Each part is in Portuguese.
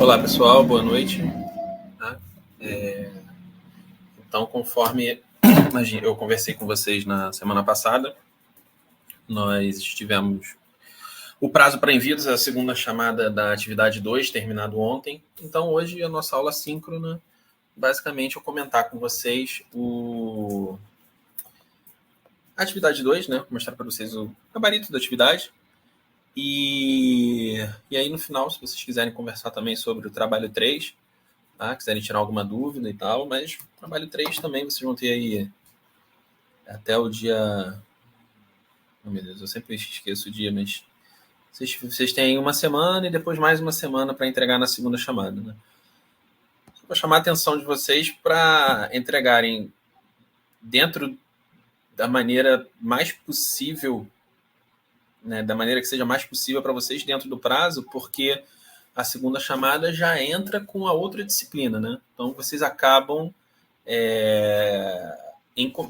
Olá, pessoal, boa noite. Então, conforme eu conversei com vocês na semana passada, nós tivemos o prazo para envios, a segunda chamada da atividade 2, terminado ontem. Então, hoje, a nossa aula síncrona, basicamente, eu comentar com vocês a atividade 2, né? Mostrar para vocês o gabarito da atividade. E aí, no final, se vocês quiserem conversar também sobre o trabalho 3, tá? Quiserem tirar alguma dúvida e tal, mas trabalho 3 também vocês vão ter aí até o dia... Oh, meu Deus, eu sempre esqueço o dia, mas vocês têm uma semana e depois mais uma semana para entregar na segunda chamada, né? Vou chamar a atenção de vocês para entregarem dentro da maneira mais possível, né, da maneira que seja mais possível para vocês dentro do prazo, porque a segunda chamada já entra com a outra disciplina, né? Então, vocês acabam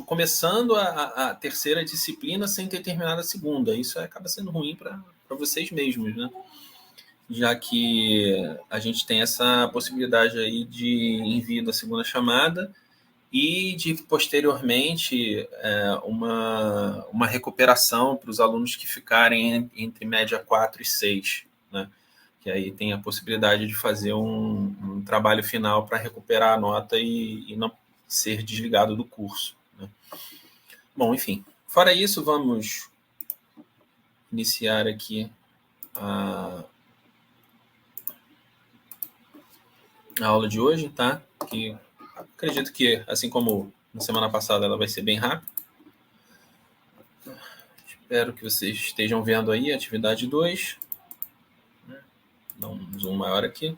começando a terceira disciplina sem ter terminado a segunda. Isso acaba sendo ruim para vocês mesmos, né? Já que a gente tem essa possibilidade aí de envio da segunda chamada e de, posteriormente, uma recuperação para os alunos que ficarem entre média 4 e 6, né? Que aí tem a possibilidade de fazer um trabalho final para recuperar a nota e não ser desligado do curso, né? Bom, enfim. Fora isso, vamos iniciar aqui a aula de hoje, tá? Que acredito que, assim como na semana passada, ela vai ser bem rápida. Espero que vocês estejam vendo aí a atividade 2. Dá um zoom maior aqui.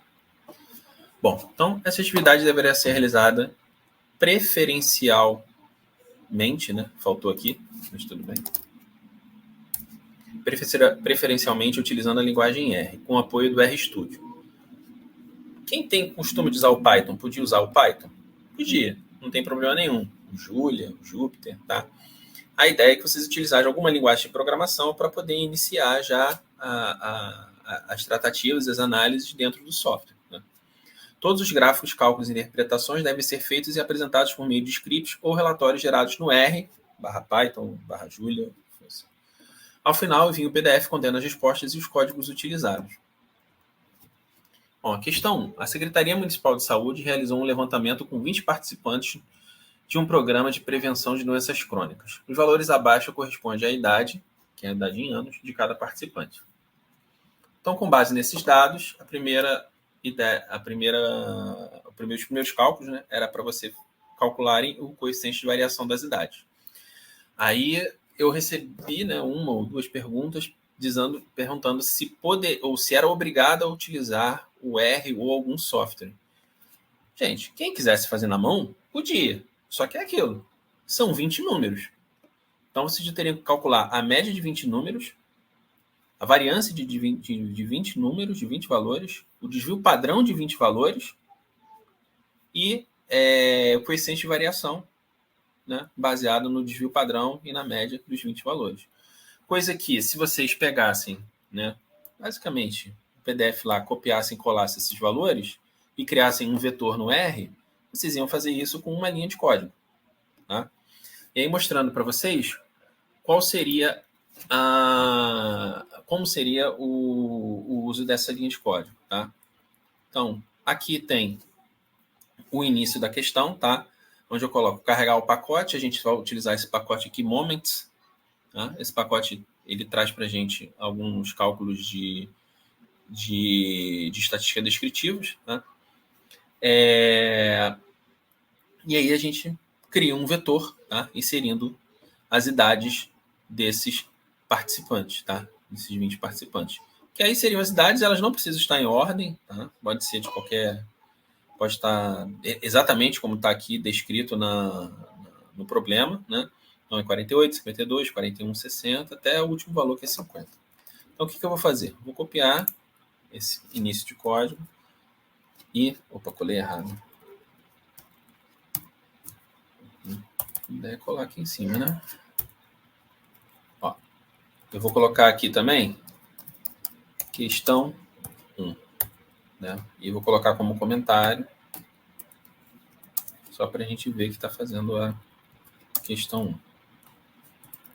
Bom, então essa atividade deveria ser realizada preferencialmente, né? Faltou aqui, mas tudo bem. Preferencialmente utilizando a linguagem R, com apoio do RStudio. Quem tem costume de usar o Python, podia usar o Python? Podia, não tem problema nenhum. O Julia, o Jupyter, tá? A ideia é que vocês utilizarem alguma linguagem de programação para poder iniciar já as tratativas, as análises dentro do software, né? Todos os gráficos, cálculos e interpretações devem ser feitos e apresentados por meio de scripts ou relatórios gerados no R, /Python, /Julia. Ao final, envio o PDF contendo as respostas e os códigos utilizados. Bom, a questão 1. A Secretaria Municipal de Saúde realizou um levantamento com 20 participantes de um programa de prevenção de doenças crônicas. Os valores abaixo correspondem à idade, que é a idade em anos, de cada participante. Então, com base nesses dados, os primeiros cálculos, né, era para você calcularem o coeficiente de variação das idades. Aí eu recebi, né, uma ou duas perguntas perguntando se era obrigado a utilizar o R ou algum software. Gente, quem quisesse fazer na mão, podia. Só que é aquilo. São 20 números. Então, você já teria que calcular a média de 20 números, a variância de 20 números, de 20 valores, o desvio padrão de 20 valores e o coeficiente de variação, né, baseado no desvio padrão e na média dos 20 valores. Coisa que, se vocês pegassem, né, basicamente, o PDF lá, copiassem e colassem esses valores e criassem um vetor no R, vocês iam fazer isso com uma linha de código, tá? E aí, mostrando para vocês como seria o uso dessa linha de código, tá? Então, aqui tem o início da questão, tá? Onde eu coloco carregar o pacote. A gente vai utilizar esse pacote aqui, Moments, tá? Esse pacote, ele traz para a gente alguns cálculos de estatística descritivos, tá? E aí a gente cria um vetor, tá? Inserindo as idades desses participantes, tá? Desses 20 participantes. Que aí seriam as idades, elas não precisam estar em ordem, tá? Pode ser de qualquer... Pode estar exatamente como está aqui descrito no problema, né? Então é 48, 52, 41, 60, até o último valor que é 50. Então o que eu vou fazer? Vou copiar esse início de código e... Opa, colei errado. Daí colar aqui em cima, né? Ó, eu vou colocar aqui também questão 1. né? E vou colocar como comentário, só para a gente ver que está fazendo a questão 1. Vou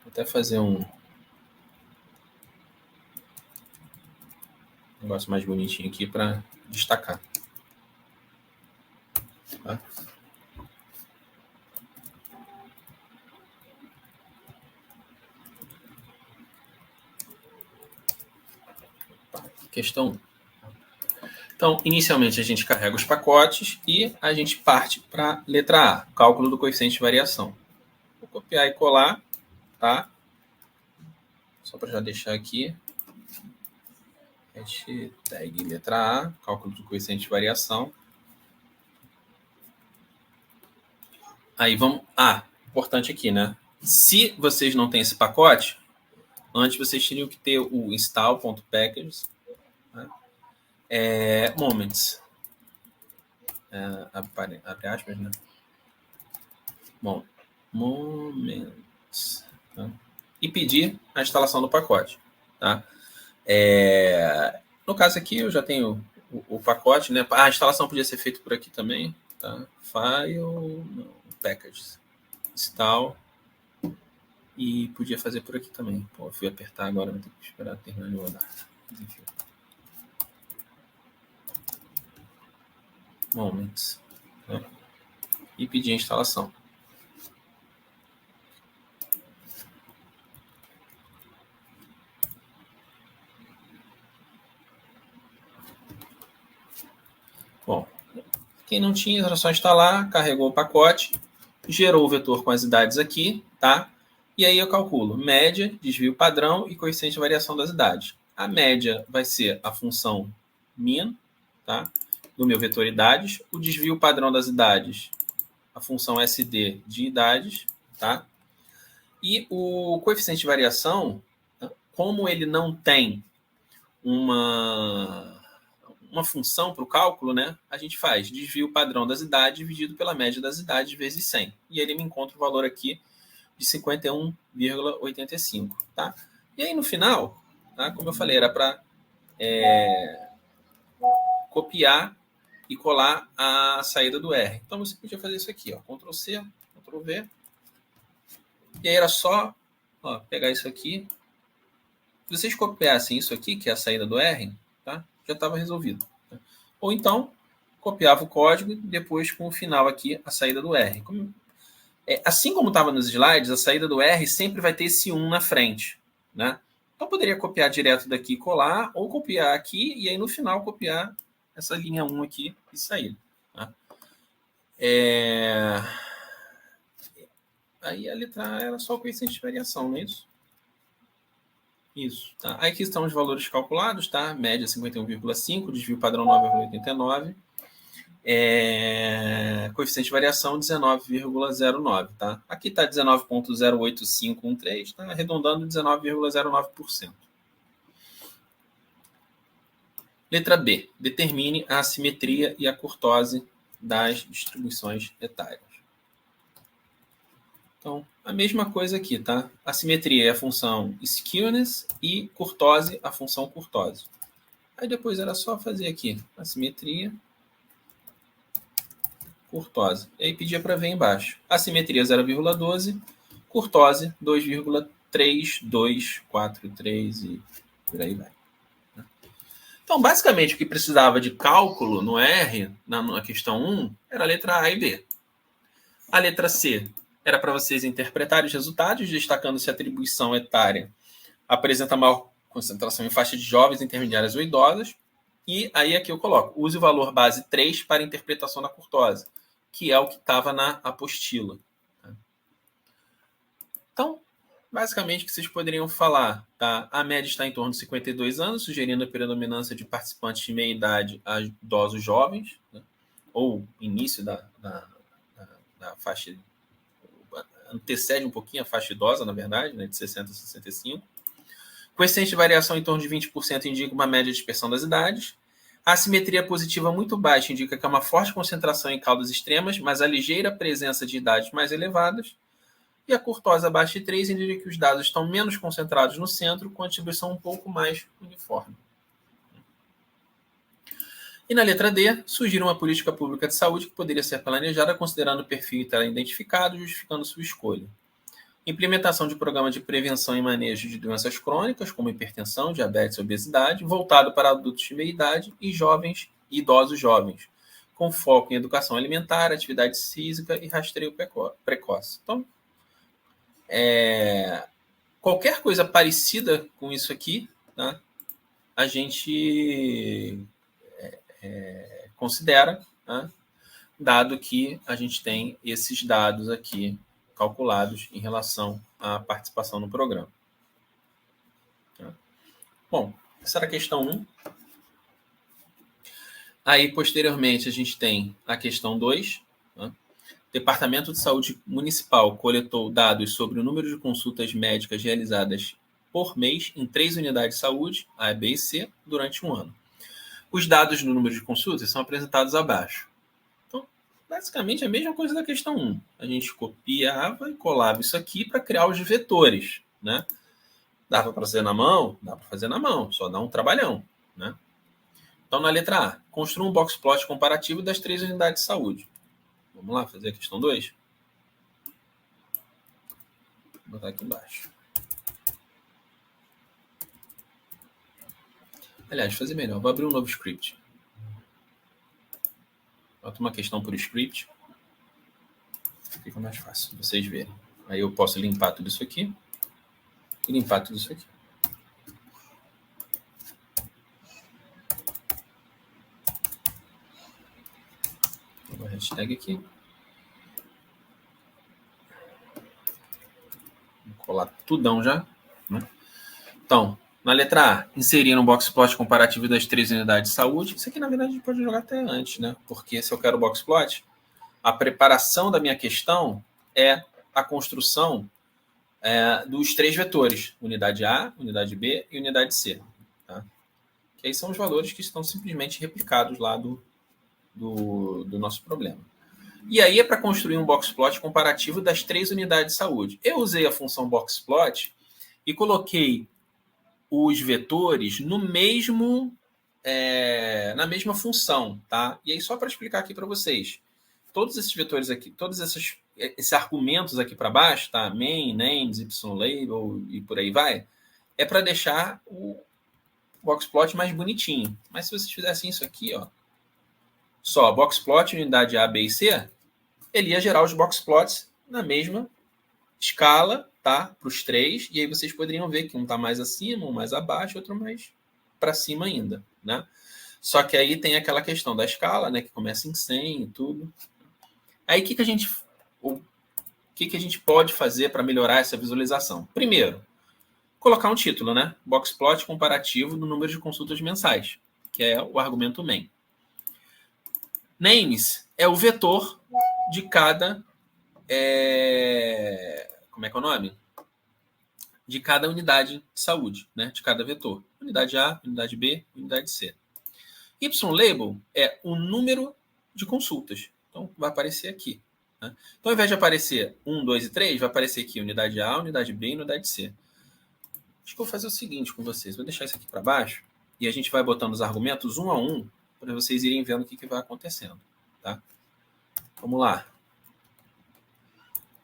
até fazer um negócio mais bonitinho aqui para destacar. Tá? Questão 1. Então, inicialmente a gente carrega os pacotes e a gente parte para a letra A, cálculo do coeficiente de variação. Vou copiar e colar, tá? Só para já deixar aqui. Hashtag letra A, cálculo do coeficiente de variação. Aí vamos... importante aqui, né? Se vocês não têm esse pacote, antes vocês teriam que ter o install.packages, né? Moments. Abre aspas, né? Bom, moments. Tá? E pedir a instalação do pacote, tá? No caso aqui, eu já tenho o pacote, né? A instalação podia ser feita por aqui também, tá? File, não, packages, install, e podia fazer por aqui também. Pô, fui apertar agora, vou ter que esperar terminar de rodar. Enfim. Moments, né? E pedir a instalação. Bom, quem não tinha, era só instalar, carregou o pacote, gerou o vetor com as idades aqui, tá? E aí eu calculo média, desvio padrão e coeficiente de variação das idades. A média vai ser a função min, tá? Do meu vetor idades. O desvio padrão das idades, a função SD de idades, tá? E o coeficiente de variação, como ele não tem uma função para o cálculo, né? A gente faz desvio padrão das idades dividido pela média das idades vezes 100. E ele me encontra o valor aqui de 51,85, tá? E aí no final, tá? Como eu falei, era para copiar e colar a saída do R. Então você podia fazer isso aqui, ó, Ctrl C, Ctrl V. E aí era só pegar isso aqui. Se vocês copiassem isso aqui, que é a saída do R, tá? Já estava resolvido. Tá? Ou então, copiava o código e depois com o final aqui, a saída do R. Assim como estava nos slides, a saída do R sempre vai ter esse 1 na frente, né? Então, poderia copiar direto daqui e colar, ou copiar aqui e aí no final copiar essa linha 1 aqui e sair. Tá? Aí a letra A era só o coeficiente de variação, não é isso? Isso. Tá? Aí aqui estão os valores calculados, tá? Média 51,5, desvio padrão 9,89. Coeficiente de variação 19,09, tá? Aqui está 19,08513, tá? Arredondando 19,09%. Letra B. Determine a assimetria e a curtose das distribuições etárias. Então, a mesma coisa aqui, tá? Assimetria é a função skewness e curtose a função curtose. Aí depois era só fazer aqui assimetria, curtose. E aí pedia para ver embaixo. Assimetria 0,12, curtose 2,3243 e por aí vai. Então, basicamente, o que precisava de cálculo no R, na questão 1, era a letra A e B. A letra C era para vocês interpretarem os resultados, destacando se a atribuição etária apresenta maior concentração em faixa de jovens, intermediárias ou idosas. E aí aqui eu coloco, use o valor base 3 para a interpretação da curtose, que é o que estava na apostila. Então, basicamente, o que vocês poderiam falar, tá? A média está em torno de 52 anos, sugerindo a predominância de participantes de meia idade a idosos jovens, né? Ou início da faixa, antecede um pouquinho a faixa idosa, na verdade, né? De 60 a 65. Coeficiente de variação em torno de 20% indica uma média de dispersão das idades. A assimetria positiva muito baixa indica que há uma forte concentração em caudas extremas, mas a ligeira presença de idades mais elevadas. E a curtose abaixo de 3 indica que os dados estão menos concentrados no centro, com a distribuição um pouco mais uniforme. E na letra D, sugira uma política pública de saúde que poderia ser planejada considerando o perfil identificado, justificando sua escolha. Implementação de programa de prevenção e manejo de doenças crônicas, como hipertensão, diabetes e obesidade, voltado para adultos de meia idade e jovens e idosos jovens, com foco em educação alimentar, atividade física e rastreio precoce. Então, qualquer coisa parecida com isso aqui, tá, a gente considera, tá, dado que a gente tem esses dados aqui calculados em relação à participação no programa. Tá? Bom, essa era a questão 1. Aí, posteriormente, a gente tem a questão 2. Tá? Departamento de Saúde Municipal coletou dados sobre o número de consultas médicas realizadas por mês em 3 unidades de saúde, A, B e C, durante um ano. Os dados do número de consultas são apresentados abaixo. Então, basicamente, é a mesma coisa da questão 1. A gente copiava e colava isso aqui para criar os vetores. Né? Dá para fazer na mão? Dá para fazer na mão, só dá um trabalhão. Né? Então, na letra A, construa um box plot comparativo das 3 unidades de saúde. Vamos lá, fazer a questão 2? Vou botar aqui embaixo. Aliás, fazer melhor. Vou abrir um novo script. Bota uma questão por script. Fica mais fácil vocês verem. Aí eu posso limpar tudo isso aqui. E limpar tudo isso aqui. Vou hashtag aqui. Vou colar tudão já. Né? Então, na letra A, inserir um box plot comparativo das 3 unidades de saúde. Isso aqui, na verdade, a gente pode jogar até antes, né? Porque se eu quero box plot, a preparação da minha questão é a construção dos 3 vetores. Unidade A, unidade B e unidade C. Tá? Que aí são os valores que estão simplesmente replicados lá do nosso problema. E aí é para construir um box plot comparativo das 3 unidades de saúde. Eu usei a função box plot e coloquei os vetores no mesmo na mesma função, tá? E aí só para explicar aqui para vocês, todos esses vetores aqui, todos esses argumentos aqui para baixo, tá? Main, names, label e por aí vai, é para deixar o boxplot mais bonitinho. Mas se vocês fizessem isso aqui, ó, só boxplot, unidade A, B e C, ele ia gerar os boxplots na mesma escala, tá? Para os 3, e aí vocês poderiam ver que um está mais acima, um mais abaixo, outro mais para cima ainda, né? Só que aí tem aquela questão da escala, né? Que começa em 100 e tudo. Aí o que a gente pode fazer para melhorar essa visualização? Primeiro, colocar um título, né? Boxplot comparativo do número de consultas mensais, que é o argumento main. Names é o vetor de cada como é que é o nome? De cada unidade de saúde, né? De cada vetor. Unidade A, unidade B, unidade C. Y-label é o número de consultas. Então, vai aparecer aqui. Né? Então, ao invés de aparecer 1, 2 e 3, vai aparecer aqui unidade A, unidade B e unidade C. Acho que eu vou fazer o seguinte com vocês. Vou deixar isso aqui para baixo e a gente vai botando os argumentos um a um para vocês irem vendo o que vai acontecendo. Tá? Vamos lá.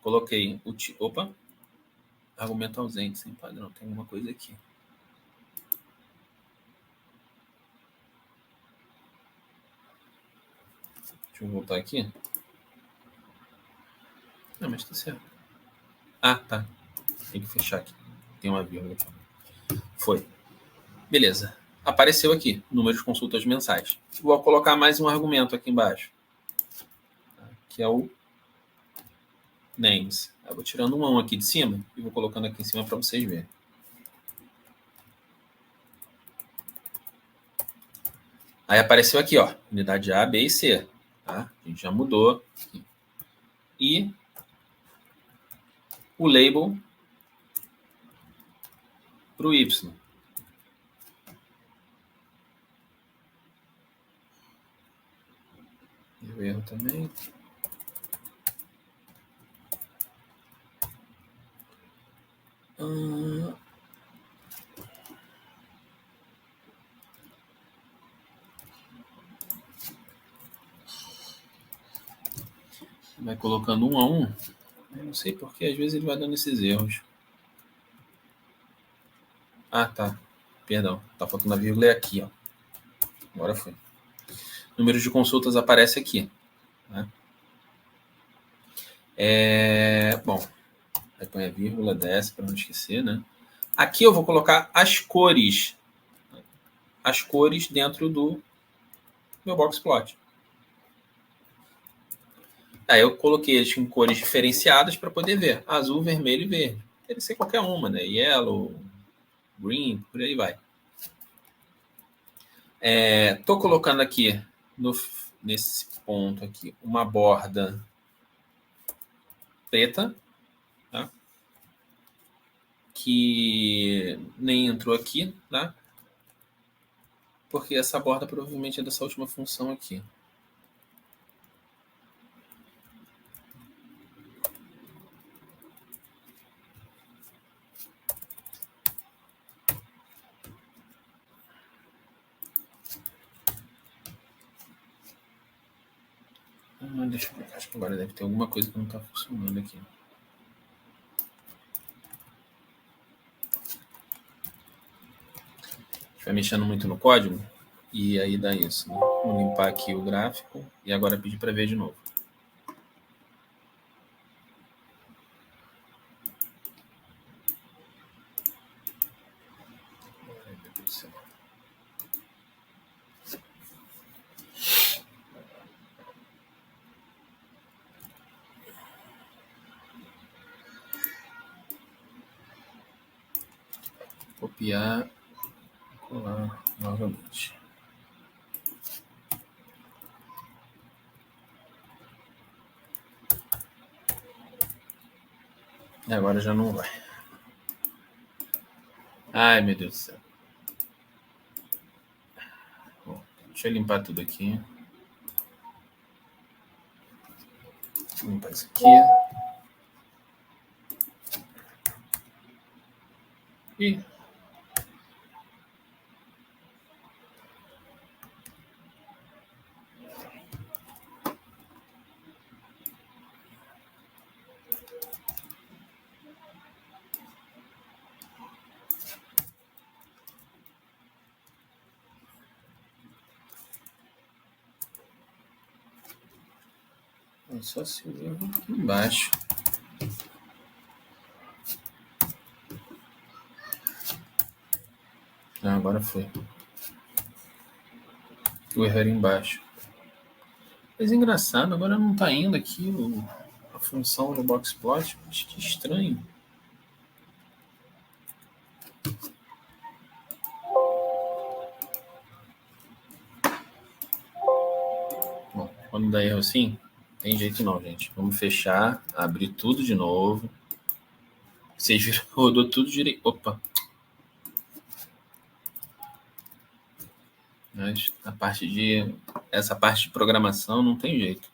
Coloquei o... Opa! Argumento ausente, sem padrão. Tem alguma coisa aqui. Deixa eu voltar aqui. Não, mas tá certo. Ah, tá. Tem que fechar aqui. Tem uma vírgula aqui. Foi. Beleza. Apareceu aqui, número de consultas mensais. Vou colocar mais um argumento aqui embaixo. Que é o names. Eu vou tirando um aqui de cima e vou colocando aqui em cima para vocês verem. Aí apareceu aqui, ó, unidade A, B e C. Tá? A gente já mudou. E o label para o Y. Deu erro também. vai colocando um a um. Eu não sei porque às vezes ele vai dando esses erros. Ah, tá. Perdão. Tá faltando a vírgula aqui, ó. Agora foi. Número de consultas aparece aqui. Né? Bom, aí põe a vírgula, desce para não esquecer, né? Aqui eu vou colocar as cores. As cores dentro do meu boxplot. Aí eu coloquei eles em cores diferenciadas para poder ver. Azul, vermelho e verde. Pode ser qualquer uma, né? Yellow, green, por aí vai. Tô colocando aqui nesse ponto aqui uma borda preta, tá? Que nem entrou aqui, tá? Porque essa borda provavelmente é dessa última função aqui. Deixa eu ver, acho que agora deve ter alguma coisa que não está funcionando aqui. Vai mexendo muito no código e aí dá isso. Né? Vou limpar aqui o gráfico e agora pedir para ver de novo. Ai, meu Deus do céu. Copiar, colar novamente. E agora já não vai. Ai, meu Deus do céu. Bom, deixa eu limpar tudo aqui. Vou limpar isso aqui. E só se eu erro aqui embaixo. Ah, agora foi. O erro era embaixo. Mas engraçado, agora não está indo aqui a função do boxplot. Que estranho. Bom, quando dá erro assim, tem jeito não, gente. Vamos fechar, abrir tudo de novo. Vocês viram, rodou tudo direito. Opa! Mas essa parte de programação não tem jeito.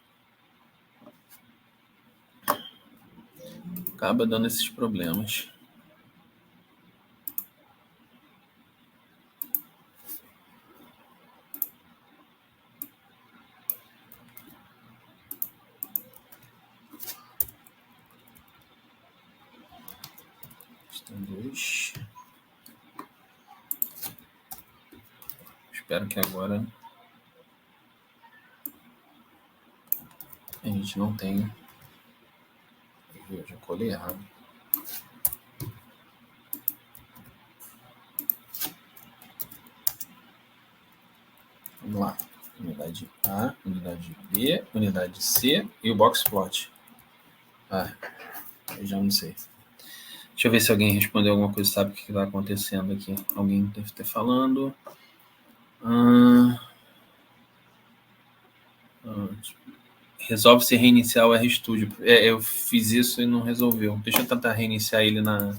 Acaba dando esses problemas. Tem dois. Espero que agora a gente não tenha. Eu já colei errado. Vamos lá. Unidade A, unidade B, unidade C e o boxplot. Eu já não sei. Deixa eu ver se alguém respondeu alguma coisa, sabe o que está acontecendo aqui. Alguém deve ter falando. Resolve se reiniciar o RStudio. Eu fiz isso e não resolveu. Deixa eu tentar reiniciar ele na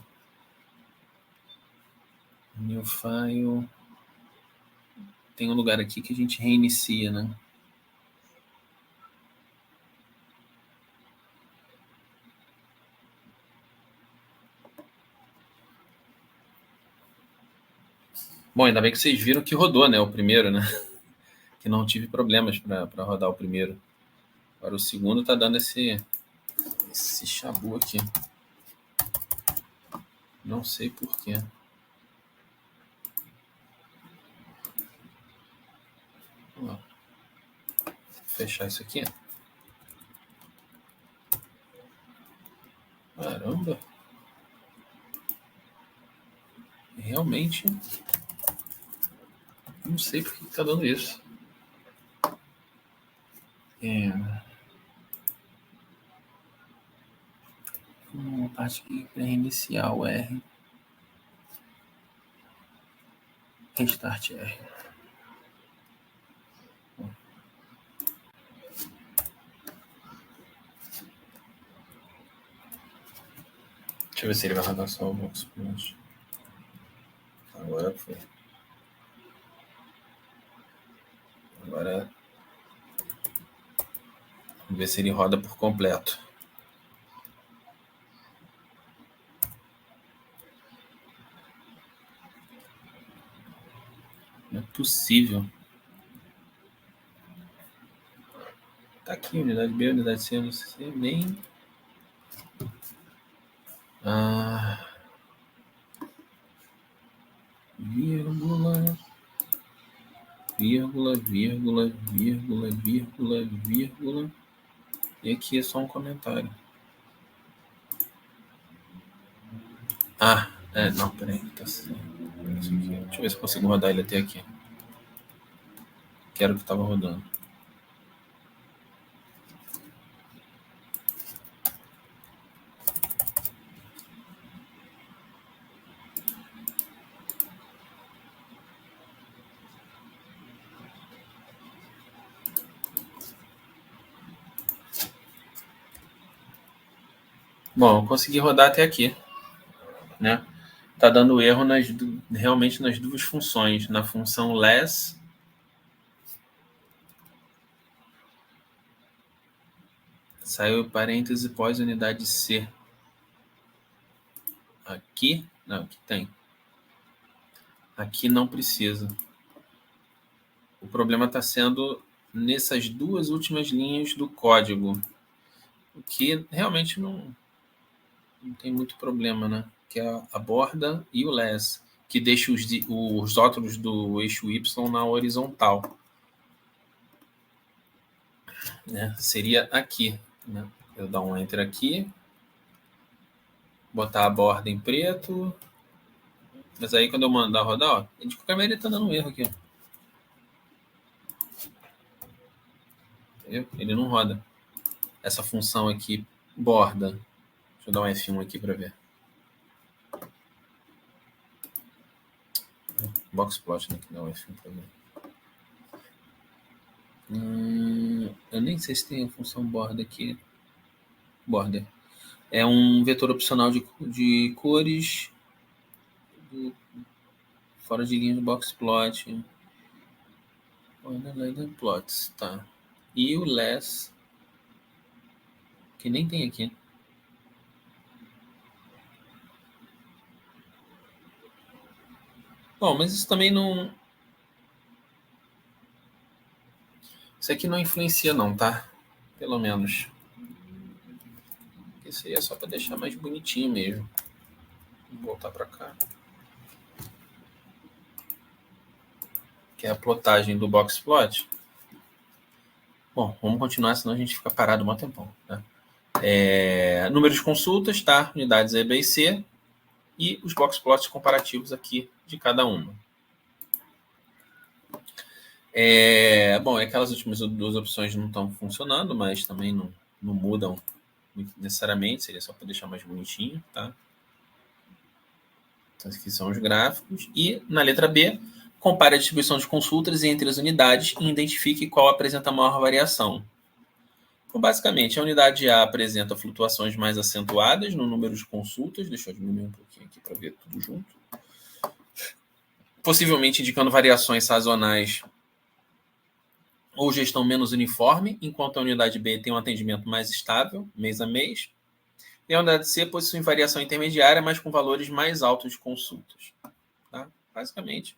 New File. Tem um lugar aqui que a gente reinicia, né? Bom, ainda bem que vocês viram que rodou, né? O primeiro, né? Que não tive problemas para rodar o primeiro. Agora o segundo está dando esse chabu aqui. Não sei porquê. Vou fechar isso aqui. Caramba. Realmente. Não sei por que está dando isso. Uma parte aqui para reiniciar o R. Restart R. Deixa eu ver se ele vai rodar só o Box Plus. Agora foi. Agora. Vamos ver se ele roda por completo. Não é possível. Tá aqui, unidade B, unidade C, não sei nem. Vírgula, vírgula, vírgula, vírgula, vírgula, vírgula. E aqui é só um comentário. Não, peraí, tá certo. Deixa eu ver se eu consigo rodar ele até aqui. Que era o que estava rodando. Bom, eu consegui rodar até aqui, né? Tá dando erro realmente nas duas funções, na função less. Saiu parêntese pós unidade C. Aqui, não, aqui tem. Aqui não precisa. O problema está sendo nessas duas últimas linhas do código, o que realmente não tem muito problema, né? Que é a borda e o less, que deixa os rótulos do eixo Y na horizontal. Né? Seria aqui. Né? Eu dar um enter aqui, botar a borda em preto, mas aí quando eu mandar rodar, ó, de qualquer maneira ele está dando um erro aqui. Ó. Entendeu? Ele não roda. Essa função aqui, borda. Deixa eu dar um F1 aqui para ver. Boxplot, né? Que dá um F1 para ver. Eu nem sei se tem a função borda aqui. Border. É um vetor opcional de cores fora de linha de boxplot. Plots, tá. E o less, que nem tem aqui. Bom, mas isso também não... Isso aqui não influencia não, tá? Pelo menos. Isso aí é só para deixar mais bonitinho mesmo. Vou voltar para cá. Que é a plotagem do boxplot. Bom, vamos continuar, senão a gente fica parado um tempão. Né? Número de consultas, tá? Unidades E, B e C. E os boxplots comparativos aqui de cada uma. Bom, aquelas últimas duas opções não estão funcionando, mas também não mudam necessariamente, seria só para deixar mais bonitinho, tá? Então, aqui são os gráficos. E na letra B, compare a distribuição de consultas entre as unidades e identifique qual apresenta maior variação. Então, basicamente, a unidade A apresenta flutuações mais acentuadas no número de consultas. Deixa eu diminuir um pouquinho aqui para ver tudo junto. Possivelmente indicando variações sazonais ou gestão menos uniforme, enquanto a unidade B tem um atendimento mais estável, mês a mês. E a unidade C possui variação intermediária, mas com valores mais altos de consultas. Tá? Basicamente,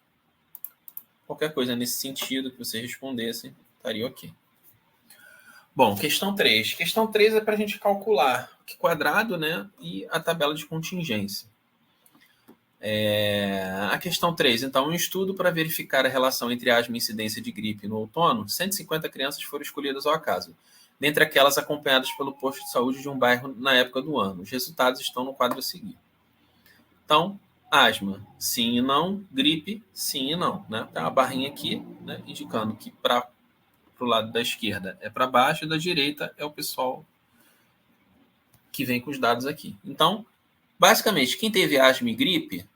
qualquer coisa nesse sentido que vocês respondessem, estaria ok. Bom, questão 3. Questão 3 é para a gente calcular o Q quadrado, né, e a tabela de contingência. A questão 3, então, um estudo para verificar a relação entre asma e incidência de gripe no outono, 150 crianças foram escolhidas ao acaso, dentre aquelas acompanhadas pelo posto de saúde de um bairro na época do ano. Os resultados estão no quadro a seguir. Então, asma, sim e não, gripe, sim e não. Né? Tem uma barrinha aqui, né, indicando que para o lado da esquerda é para baixo e da direita é o pessoal que vem com os dados aqui. Então, basicamente, quem teve asma e gripe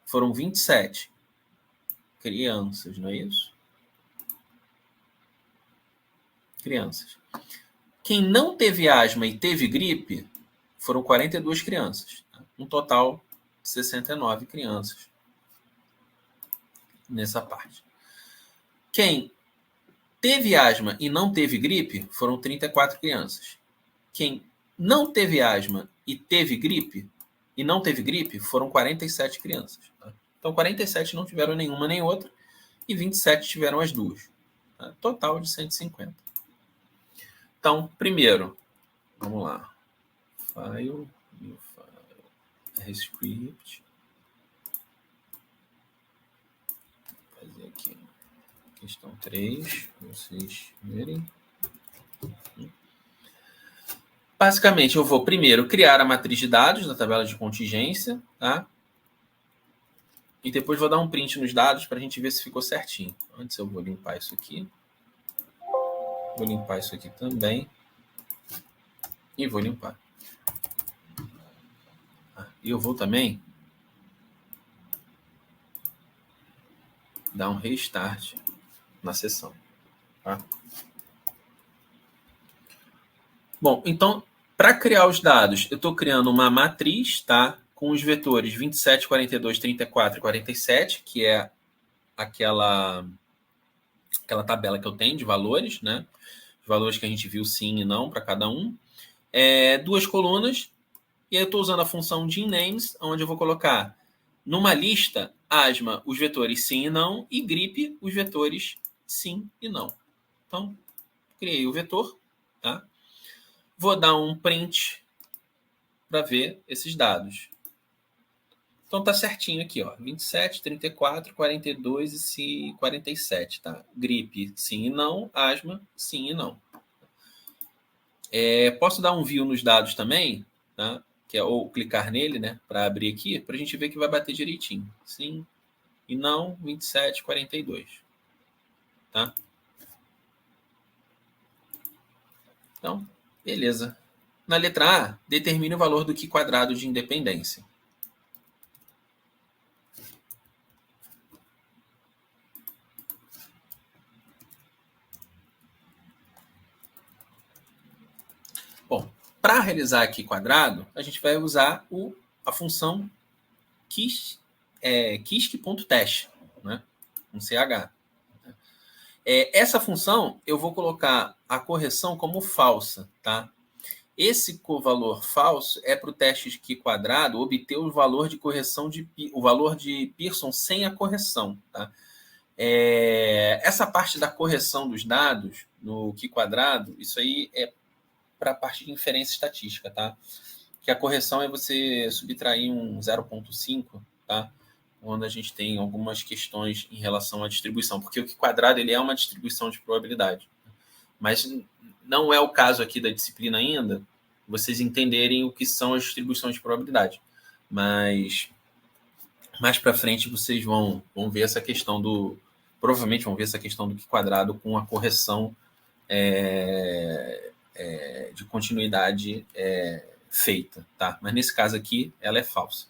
foram 27 crianças, não é isso? Crianças. Quem não teve asma e teve gripe foram 42 crianças. Tá? Um total de 69 crianças nessa parte. Quem teve asma e não teve gripe foram 34 crianças. Quem não teve asma e teve gripe e não teve gripe foram 47 crianças. Tá? Então, 47 não tiveram nenhuma nem outra e 27 tiveram as duas. Tá? Total de 150. Então, primeiro, vamos lá. File, new file, script. Vou fazer aqui. Questão 3, para vocês verem. Basicamente, eu vou primeiro criar a matriz de dados da tabela de contingência, tá? E depois vou dar um print nos dados para a gente ver se ficou certinho. Antes eu vou limpar isso aqui. Vou limpar isso aqui também. E vou limpar. E eu vou também dar um restart na sessão. Tá? Bom, então, para criar os dados, eu estou criando uma matriz, tá? Com os vetores 27, 42, 34 e 47, que é aquela tabela que eu tenho de valores, né? Os valores que a gente viu sim e não para cada um. Duas colunas, e aí eu estou usando a função DINNAMES, onde eu vou colocar numa lista asma os vetores sim e não, e gripe os vetores sim e não. Então, criei o vetor, tá? Vou dar um print para ver esses dados. Então tá certinho aqui, ó. 27, 34, 42 e 47, tá? Gripe, sim e não. Asma, sim e não. Posso dar um view nos dados também, tá? Ou clicar nele, né? Para abrir aqui, para a gente ver que vai bater direitinho. Sim e não, 27, 42. Tá? Então, beleza. Na letra A, determine o valor do Q quadrado de independência. Bom, para realizar aqui quadrado, a gente vai usar a função kisk.test, né? Um CH. Essa função, eu vou colocar a correção como falsa, tá? Esse covalor falso é para o teste de Q quadrado obter o valor de correção o valor de Pearson sem a correção, tá? Essa parte da correção dos dados no Q quadrado, isso aí é para a parte de inferência estatística, tá? Que a correção é você subtrair um 0,5, tá? Onde a gente tem algumas questões em relação à distribuição, porque o Q quadrado ele é uma distribuição de probabilidade. Mas não é o caso aqui da disciplina ainda, vocês entenderem o que são as distribuições de probabilidade. Mas mais para frente vocês vão ver essa questão provavelmente vão ver essa questão do Q quadrado com a correção de continuidade feita, tá? Mas nesse caso aqui ela é falsa,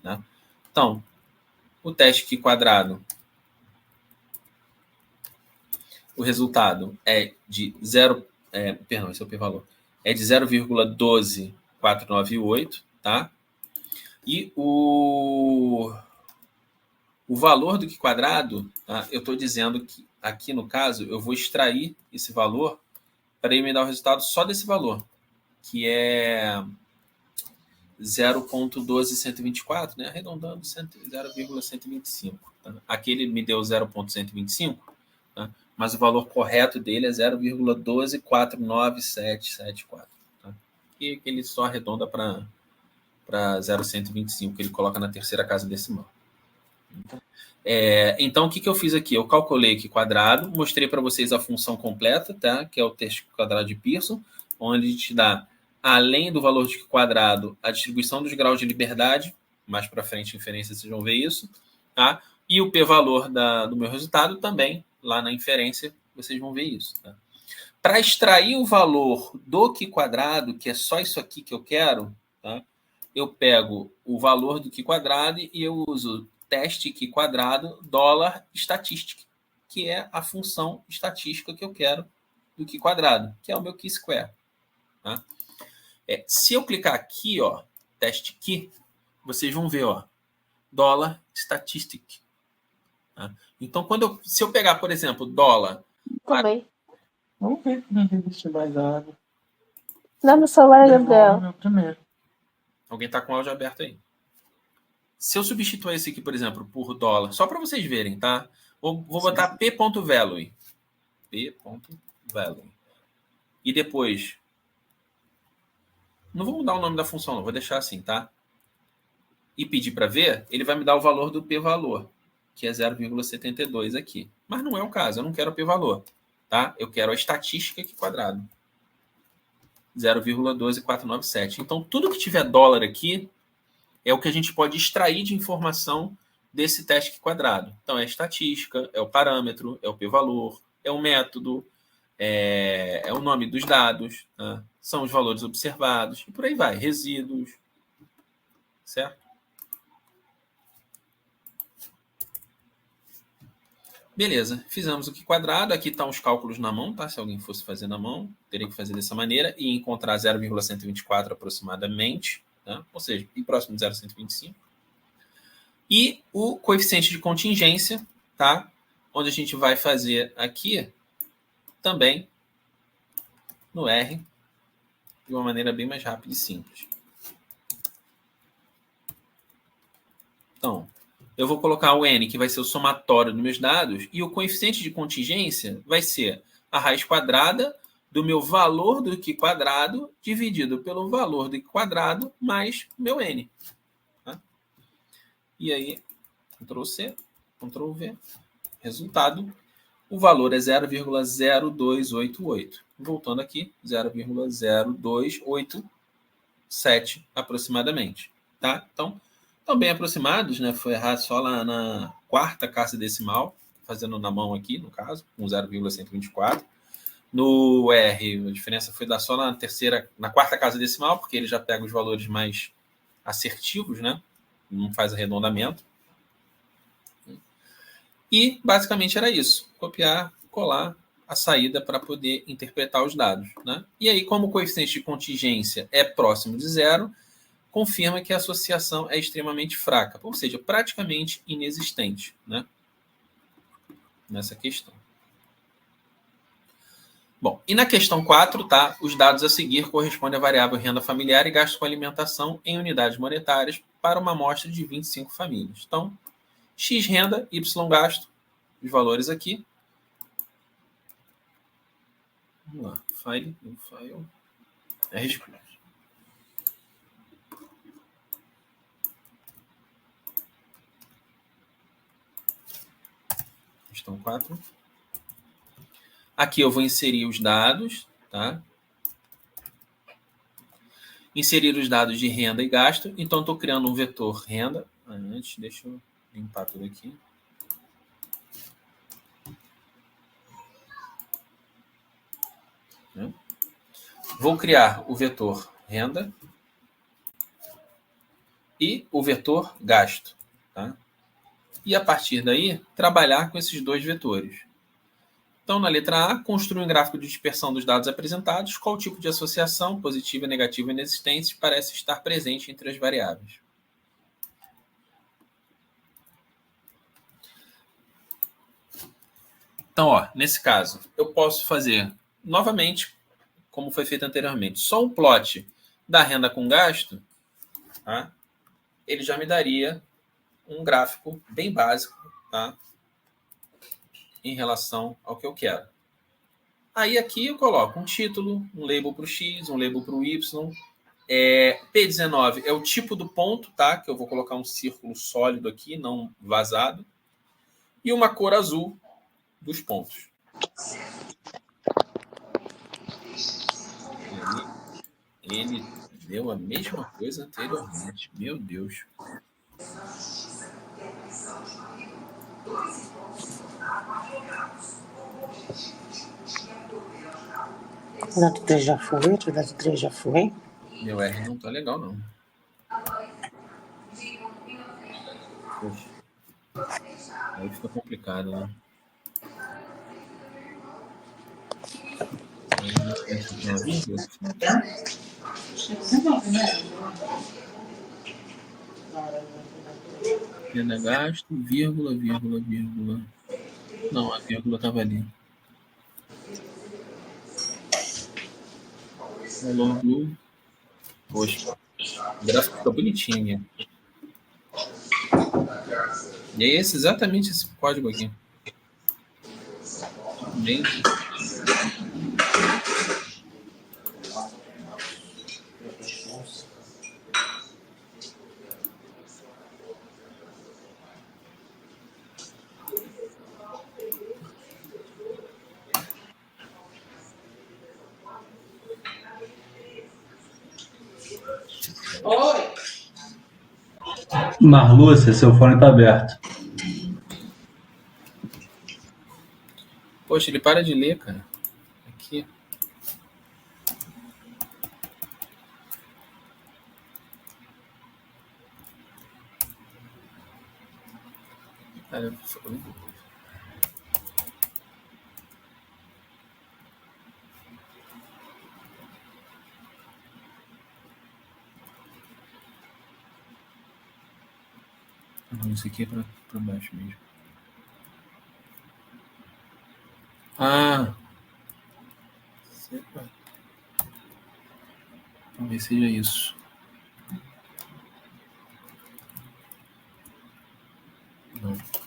né? Então, o teste Q quadrado, o resultado é de 0, esse é o p-valor, é de 0,12498, tá? E o valor do Q quadrado, tá? Eu estou dizendo que aqui no caso eu vou extrair esse valor para ele me dar o resultado só desse valor, que é 0,12124, né? Arredondando 0,125. Tá? Aqui ele me deu 0,125, tá? mas o valor correto dele é 0,1249774. Tá? E ele só arredonda para 0,125, que ele coloca na terceira casa decimal. Então, o que eu fiz aqui? Eu calculei aqui quadrado, mostrei para vocês a função completa, tá? Que é o terço quadrado de Pearson, onde a gente dá, além do valor de quadrado, a distribuição dos graus de liberdade. Mais para frente, em inferência, vocês vão ver isso. Tá? E o p-valor do meu resultado também, lá na inferência, vocês vão ver isso. Tá? Para extrair o valor do Q quadrado, que é só isso aqui que eu quero, tá? Eu pego o valor do Q quadrado e eu uso teste Q quadrado dólar statistic, que é a função estatística que eu quero do Q quadrado, que é o meu Q square. Tá? Se eu clicar aqui, ó, teste Q, vocês vão ver, ó, dólar statistic. Tá? Então, se eu pegar, por exemplo, dólar... Também. Vamos ver como existe mais água. Dá no celular, Gabriel. Primeiro. Alguém está com o áudio aberto aí. Se eu substituir esse aqui, por exemplo, por dólar, só para vocês verem, tá? Vou botar p.value. p.value. E depois... Não vou mudar o nome da função, não. Vou deixar assim, tá? E pedir para ver, ele vai me dar o valor do p-valor, que é 0,72 aqui. Mas não é o caso, eu não quero o p-valor. Tá? Eu quero a estatística aqui quadrado. 0,12497. Então, tudo que tiver dólar aqui é o que a gente pode extrair de informação desse teste quadrado. Então, é a estatística, é o parâmetro, é o p-valor, é o método, é o nome dos dados, né? São os valores observados, e por aí vai, resíduos, certo? Beleza, fizemos o Q quadrado, aqui estão os cálculos na mão, tá? Se alguém fosse fazer na mão, teria que fazer dessa maneira e encontrar 0,124 aproximadamente, tá? Ou seja, e próximo de 0,125. E o coeficiente de contingência, tá? Onde a gente vai fazer aqui também no R de uma maneira bem mais rápida e simples. Então, eu vou colocar o N, que vai ser o somatório dos meus dados, e o coeficiente de contingência vai ser a raiz quadrada do meu valor do Q quadrado dividido pelo valor do Q quadrado mais meu N. Tá? E aí, Ctrl C, Ctrl V, resultado, o valor é 0,0288. Voltando aqui, 0,0287 aproximadamente. Tá? Então, estão bem aproximados, né? Foi errado só lá na quarta casa decimal, fazendo na mão aqui, no caso, com 0,124. No R, a diferença foi dar só na quarta casa decimal, porque ele já pega os valores mais assertivos, né? Não faz arredondamento. E, basicamente, era isso. Copiar, colar a saída para poder interpretar os dados. Né? E aí, como o coeficiente de contingência é próximo de zero, confirma que a associação é extremamente fraca, ou seja, praticamente inexistente, né? Nessa questão. Bom, e na questão 4, tá? Os dados a seguir correspondem à variável renda familiar e gasto com alimentação em unidades monetárias para uma amostra de 25 famílias. Então, X renda, Y gasto, os valores aqui. Vamos lá, file, RGB. Questão 4. Aqui eu vou inserir os dados, tá? Inserir os dados de renda e gasto. Então, estou criando um vetor renda. Antes, deixa eu limpar tudo aqui. Vou criar o vetor renda e o vetor gasto. Tá? E, a partir daí, trabalhar com esses dois vetores. Então, na letra A, construir um gráfico de dispersão dos dados apresentados. Qual tipo de associação, positiva, negativa e inexistente, parece estar presente entre as variáveis? Então, ó, nesse caso, eu posso fazer, novamente, como foi feito anteriormente, só um plot da renda com gasto, tá? Ele já me daria um gráfico bem básico, tá? em relação ao que eu quero. Aí aqui eu coloco um título, um label para o X, um label para o Y. P19 é o tipo do ponto, tá? Que eu vou colocar um círculo sólido aqui, não vazado. E uma cor azul dos pontos. Ele deu a mesma coisa anteriormente. Meu Deus. Dado 3 já foi, atividade 3 já foi. Meu R não tá legal, não. Poxa. Aí fica complicado, né? Renda gasto, vírgula. Não, a vírgula estava ali. Color blue. Poxa, o gráfico fica bonitinho. E é exatamente esse código aqui. Bem. Oi! Marlúcia, seu fone tá aberto. Poxa, ele para de ler, cara. Aqui. Cara, isso aqui é pra baixo mesmo. Ah! Talvez seja isso. Não.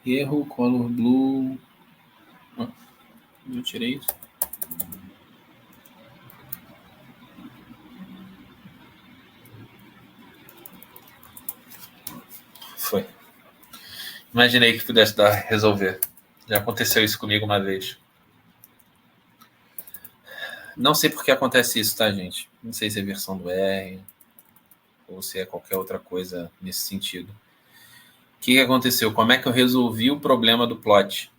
Erro, color blue. Ah, eu tirei isso. Foi. Imaginei que pudesse resolver. Já aconteceu isso comigo uma vez. Não sei por que acontece isso, tá, gente? Não sei se é versão do R ou se é qualquer outra coisa nesse sentido. O que aconteceu? Como é que eu resolvi o problema do plot?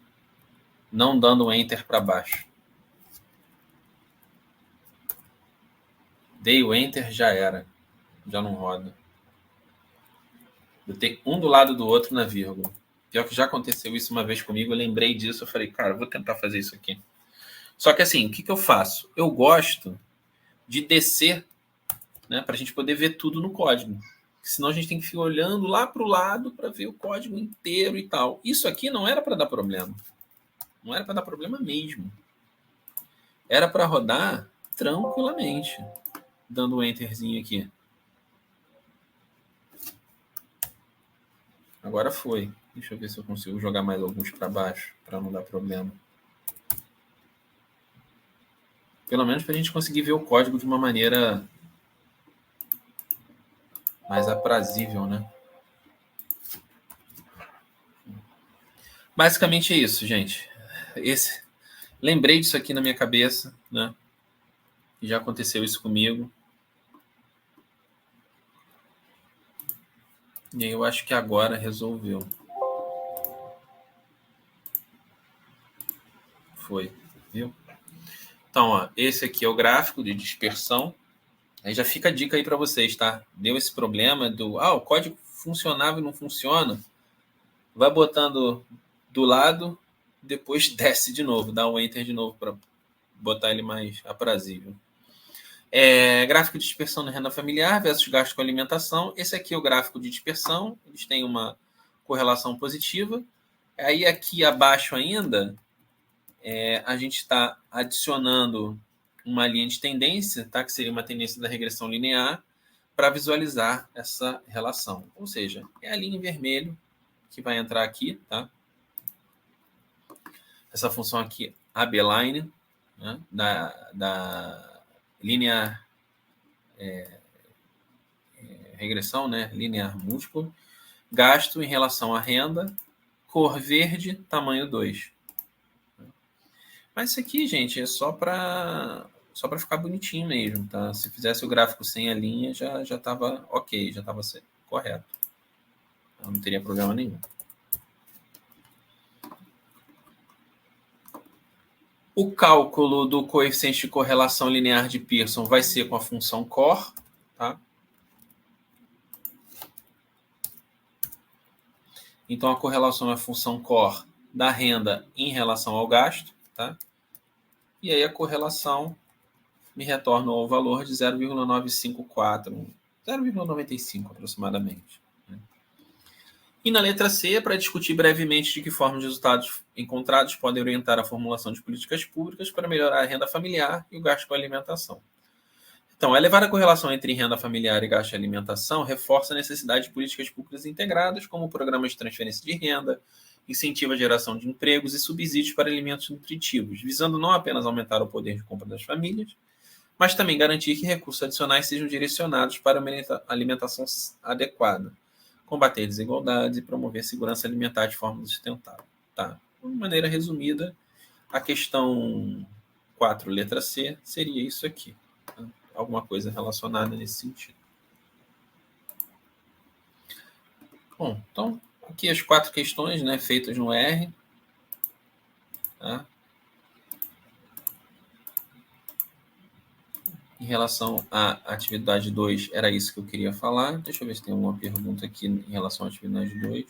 Não dando um enter para baixo. Dei o enter, já era. Já não roda. Botei um do lado do outro na vírgula. Pior que já aconteceu isso uma vez comigo, eu lembrei disso, eu falei, cara, vou tentar fazer isso aqui. Só que assim, o que eu faço? Eu gosto de descer, né, para a gente poder ver tudo no código. Senão a gente tem que ficar olhando lá para o lado para ver o código inteiro e tal. Isso aqui não era para dar problema. Não era para dar problema mesmo. Era para rodar tranquilamente, dando um enterzinho aqui. Agora foi. Deixa eu ver se eu consigo jogar mais alguns para baixo, para não dar problema. Pelo menos para a gente conseguir ver o código de uma maneira mais aprazível, né? Basicamente é isso, gente. Lembrei disso aqui na minha cabeça, né? Já aconteceu isso comigo. E aí eu acho que agora resolveu. Foi, viu? Então, ó, esse aqui é o gráfico de dispersão. Aí já fica a dica aí para vocês, tá? Deu esse problema o código funcionava e não funciona. Vai botando do lado, depois desce de novo, dá um enter de novo para botar ele mais aprazível. Gráfico de dispersão na renda familiar versus gasto com alimentação. Esse aqui é o gráfico de dispersão. Eles têm uma correlação positiva. Aí aqui abaixo ainda, a gente está adicionando uma linha de tendência, tá? Que seria uma tendência da regressão linear, para visualizar essa relação. Ou seja, é a linha em vermelho que vai entrar aqui, tá? Essa função aqui, AB-line, né? da linear regressão, né? Linear múltiplo, gasto em relação à renda, cor verde, tamanho 2. Mas isso aqui, gente, é só para ficar bonitinho mesmo, tá? Se fizesse o gráfico sem a linha, já estava ok, já estava correto. Não teria problema nenhum. O cálculo do coeficiente de correlação linear de Pearson vai ser com a função COR, tá? Então, a correlação é a função COR da renda em relação ao gasto, tá? E aí a correlação me retorna o valor de 0,954, 0,95 aproximadamente. Né? E na letra C, para discutir brevemente de que forma os resultados encontrados podem orientar a formulação de políticas públicas para melhorar a renda familiar e o gasto com alimentação. Então, a elevada correlação entre renda familiar e gasto de alimentação reforça a necessidade de políticas públicas integradas, como programas de transferência de renda, incentiva a geração de empregos e subsídios para alimentos nutritivos, visando não apenas aumentar o poder de compra das famílias, mas também garantir que recursos adicionais sejam direcionados para uma alimentação adequada, combater desigualdades e promover segurança alimentar de forma sustentável. Tá? De maneira resumida, a questão 4, letra C, seria isso aqui. Tá? Alguma coisa relacionada nesse sentido. Bom, então, aqui as 4 questões, né, feitas no R. Tá? Em relação à atividade 2, era isso que eu queria falar. Deixa eu ver se tem alguma pergunta aqui em relação à atividade 2.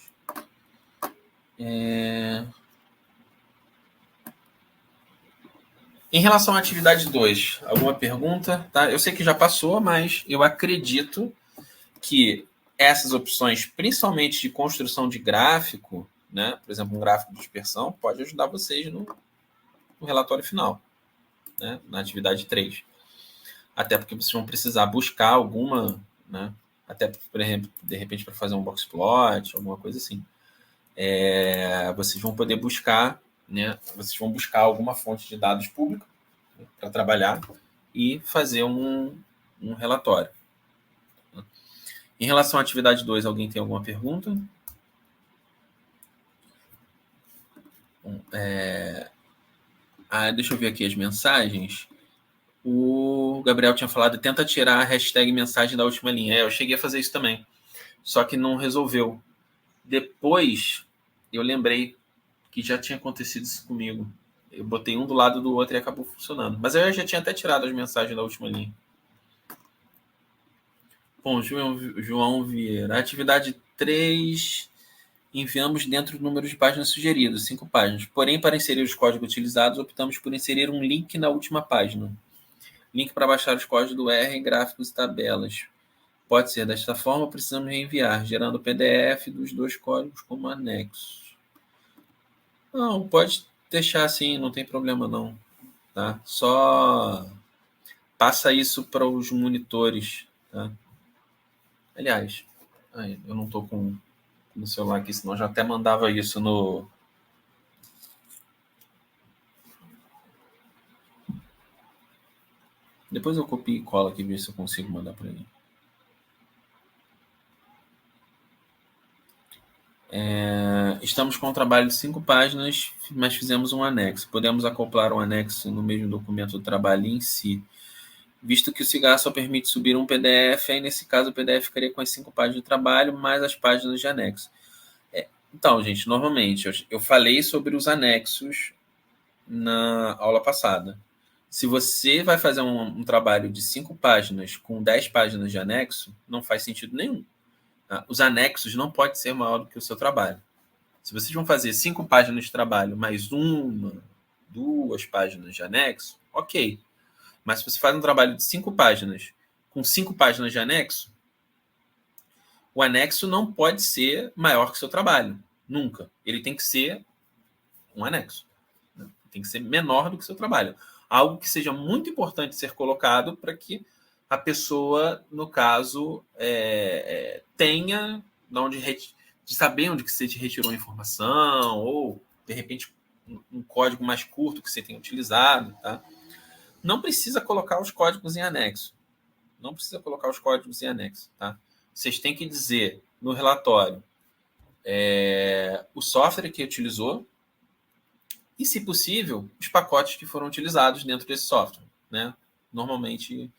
Em relação à atividade 2, alguma pergunta? Tá? Eu sei que já passou, mas eu acredito que essas opções, principalmente de construção de gráfico, né, por exemplo, um gráfico de dispersão, pode ajudar vocês no relatório final, né, na atividade 3. Até porque vocês vão precisar buscar alguma, né, até, por exemplo, de repente para fazer um box plot, alguma coisa assim. Vocês vão poder buscar, né, vocês vão buscar alguma fonte de dados pública, né, para trabalhar e fazer um relatório. Em relação à atividade 2, alguém tem alguma pergunta? Bom, deixa eu ver aqui as mensagens. O Gabriel tinha falado, tenta tirar a hashtag mensagem da última linha. Eu cheguei a fazer isso também, só que não resolveu. Depois, eu lembrei que já tinha acontecido isso comigo. Eu botei um do lado do outro e acabou funcionando. Mas eu já tinha até tirado as mensagens da última linha. Bom, João Vieira. Atividade 3, enviamos dentro do número de páginas sugerido, 5 páginas. Porém, para inserir os códigos utilizados, optamos por inserir um link na última página. Link para baixar os códigos do R em gráficos e tabelas. Pode ser desta forma, precisamos reenviar, gerando o PDF dos 2 códigos como anexo. Não, pode deixar assim, não tem problema não. Tá? Só passa isso para os monitores. Tá? Aliás, eu não estou com no celular aqui, senão eu já até mandava isso no... Depois eu copio e colo aqui, ver se eu consigo mandar para ele. Estamos com um trabalho de 5 páginas, mas fizemos um anexo. Podemos acoplar um anexo no mesmo documento do trabalho em si. Visto que o Cigar só permite subir um PDF, aí nesse caso o PDF ficaria com as 5 páginas de trabalho, mais as páginas de anexo. Então, gente, normalmente, eu falei sobre os anexos na aula passada. Se você vai fazer um trabalho de 5 páginas com 10 páginas de anexo, não faz sentido nenhum. Tá? Os anexos não podem ser maior do que o seu trabalho. Se vocês vão fazer 5 páginas de trabalho mais 1, 2 páginas de anexo, ok. Mas se você faz um trabalho de 5 páginas, com 5 páginas de anexo, o anexo não pode ser maior que o seu trabalho. Nunca. Ele tem que ser um anexo. Né? Tem que ser menor do que o seu trabalho. Algo que seja muito importante ser colocado para que a pessoa, no caso, tenha de saber onde que você te retirou a informação, ou, de repente, um código mais curto que você tenha utilizado. Tá? Não precisa colocar os códigos em anexo. Não precisa colocar os códigos em anexo. Tá? Vocês têm que dizer no relatório o software que utilizou e, se possível, os pacotes que foram utilizados dentro desse software. Né? Normalmente,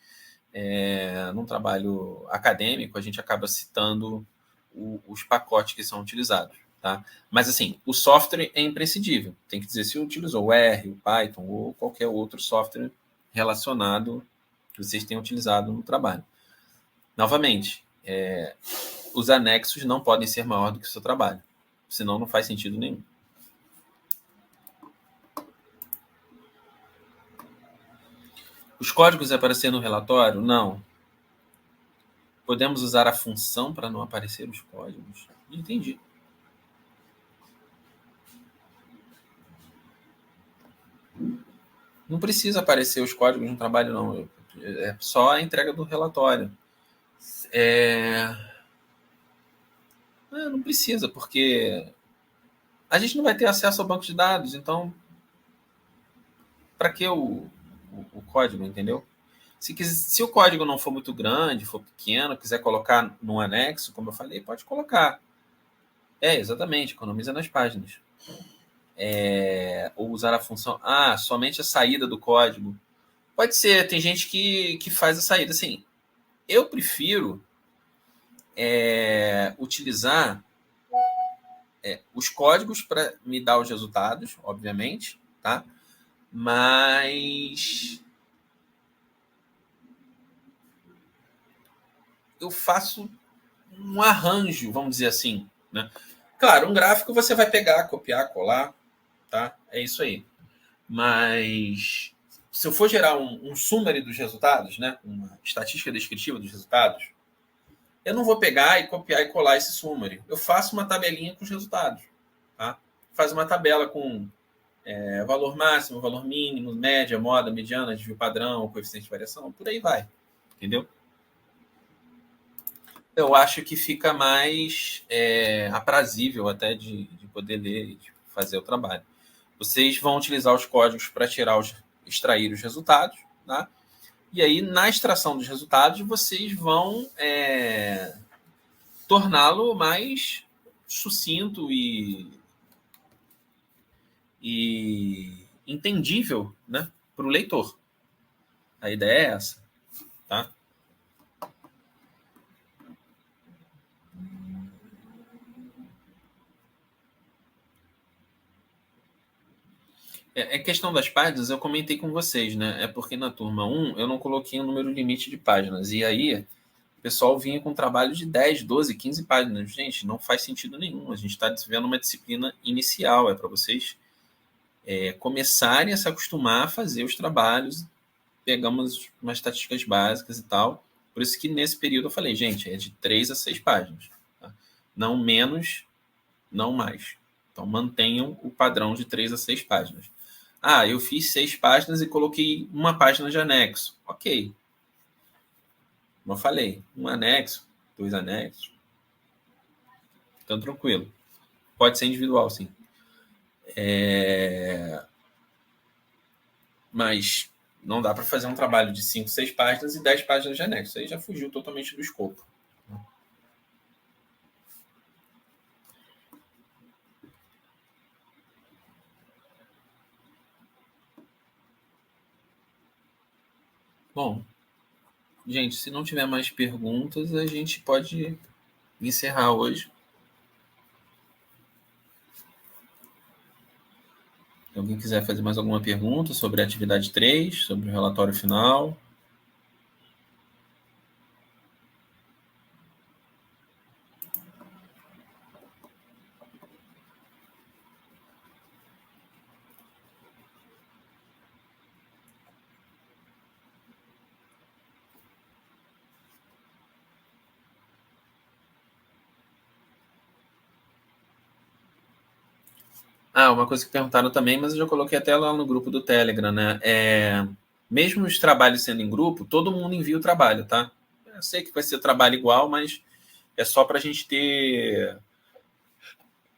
num trabalho acadêmico, a gente acaba citando os pacotes que são utilizados. Tá? Mas, assim, o software é imprescindível. Tem que dizer se utilizou o R, o Python ou qualquer outro software relacionado que vocês tenham utilizado no trabalho. Novamente, os anexos não podem ser maior do que o seu trabalho. Senão não faz sentido nenhum. Os códigos aparecer no relatório? Não. Podemos usar a função para não aparecer os códigos? Não entendi. Não precisa aparecer os códigos no trabalho, não. É só a entrega do relatório. Não precisa, porque a gente não vai ter acesso ao banco de dados, então para que o código, entendeu? Se o código não for muito grande, for pequeno, quiser colocar no anexo, como eu falei, pode colocar. Exatamente, economiza nas páginas. Ou usar a função, somente a saída do código. Pode ser, tem gente que faz a saída. Assim, eu prefiro utilizar os códigos para me dar os resultados, obviamente, tá? Mas eu faço um arranjo, vamos dizer assim, né? Claro, um gráfico você vai pegar, copiar, colar, tá? É isso aí. Mas se eu for gerar um summary dos resultados, né? Uma estatística descritiva dos resultados, eu não vou pegar e copiar e colar esse summary. Eu faço uma tabelinha com os resultados, tá? Faz uma tabela com valor máximo, valor mínimo, média, moda, mediana, desvio padrão, coeficiente de variação, por aí vai. Entendeu? Eu acho que fica mais aprazível até de poder ler e de fazer o trabalho. Vocês vão utilizar os códigos para extrair os resultados, tá? E aí, na extração dos resultados, vocês vão torná-lo mais sucinto e entendível, né, para o leitor. A ideia é essa, tá? Questão das páginas, eu comentei com vocês, né? É porque na turma 1 eu não coloquei um número limite de páginas. E aí o pessoal vinha com trabalho de 10, 12, 15 páginas. Gente, não faz sentido nenhum. A gente está vendo uma disciplina inicial. É para vocês começarem a se acostumar a fazer os trabalhos. Pegamos umas estatísticas básicas e tal. Por isso que nesse período eu falei, gente, é de 3 a 6 páginas. Tá? Não menos, não mais. Então mantenham o padrão de 3 a 6 páginas. Eu fiz 6 páginas e coloquei uma página de anexo. Ok. Como eu falei, um anexo, 2 anexos. Então, tranquilo. Pode ser individual, sim. Mas não dá para fazer um trabalho de 5, 6 páginas e 10 páginas de anexo. Isso aí já fugiu totalmente do escopo. Bom, gente, se não tiver mais perguntas, a gente pode encerrar hoje. Se alguém quiser fazer mais alguma pergunta sobre a atividade 3, sobre o relatório final. Uma coisa que perguntaram também, mas eu já coloquei até lá no grupo do Telegram, né? Mesmo os trabalhos sendo em grupo, todo mundo envia o trabalho, tá? Eu sei que vai ser trabalho igual, mas é só para a gente ter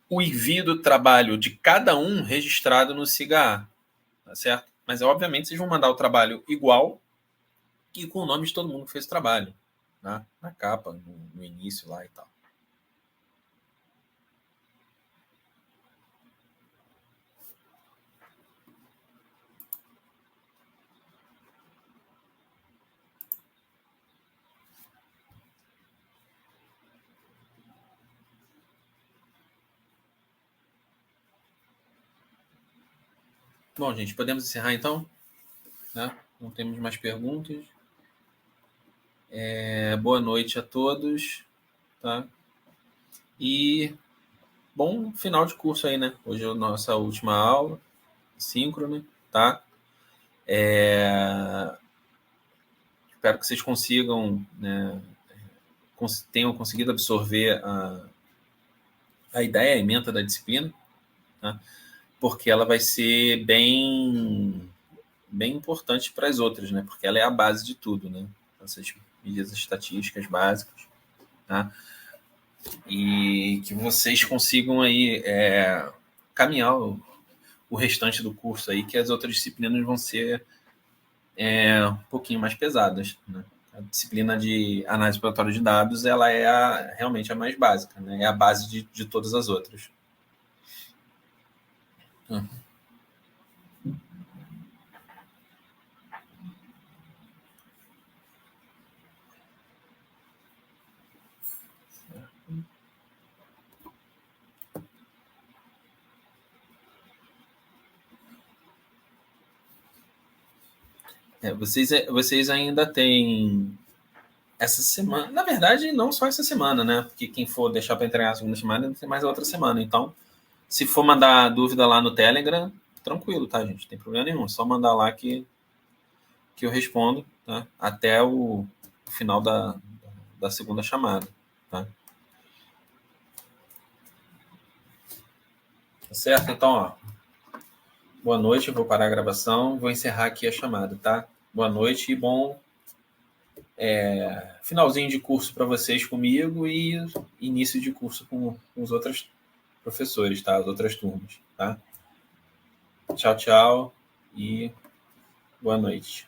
o envio do trabalho de cada um registrado no SIGA, tá certo? Mas, obviamente, vocês vão mandar o trabalho igual e com o nome de todo mundo que fez o trabalho, né? Na capa, no início lá e tal. Bom, gente, podemos encerrar então? Né? Não temos mais perguntas. Boa noite a todos, tá? E bom final de curso aí, né? Hoje é a nossa última aula, síncrona, tá? Espero que vocês consigam, né, tenham conseguido absorver a ideia, a ementa da disciplina, tá? Porque ela vai ser bem importante para as outras, né? Porque ela é a base de tudo, né? Essas medidas estatísticas básicas, tá? E que vocês consigam aí caminhar o restante do curso aí, que as outras disciplinas vão ser um pouquinho mais pesadas, né? A disciplina de análise exploratória de dados, ela é realmente a mais básica, né? É a base de todas as outras. Vocês ainda têm essa semana, na verdade, não só essa semana, né? Porque quem for deixar para entregar a segunda semana, ainda tem mais a outra semana. Então, se for mandar dúvida lá no Telegram, tranquilo, tá, gente? Não tem problema nenhum. É só mandar lá que eu respondo, tá? Até o final da segunda chamada, tá? Tá certo? Então, ó, boa noite, eu vou parar a gravação, vou encerrar aqui a chamada, tá? Boa noite e bom finalzinho de curso para vocês comigo e início de curso com os outros professores, tá? As outras turmas, tá? Tchau, tchau e boa noite.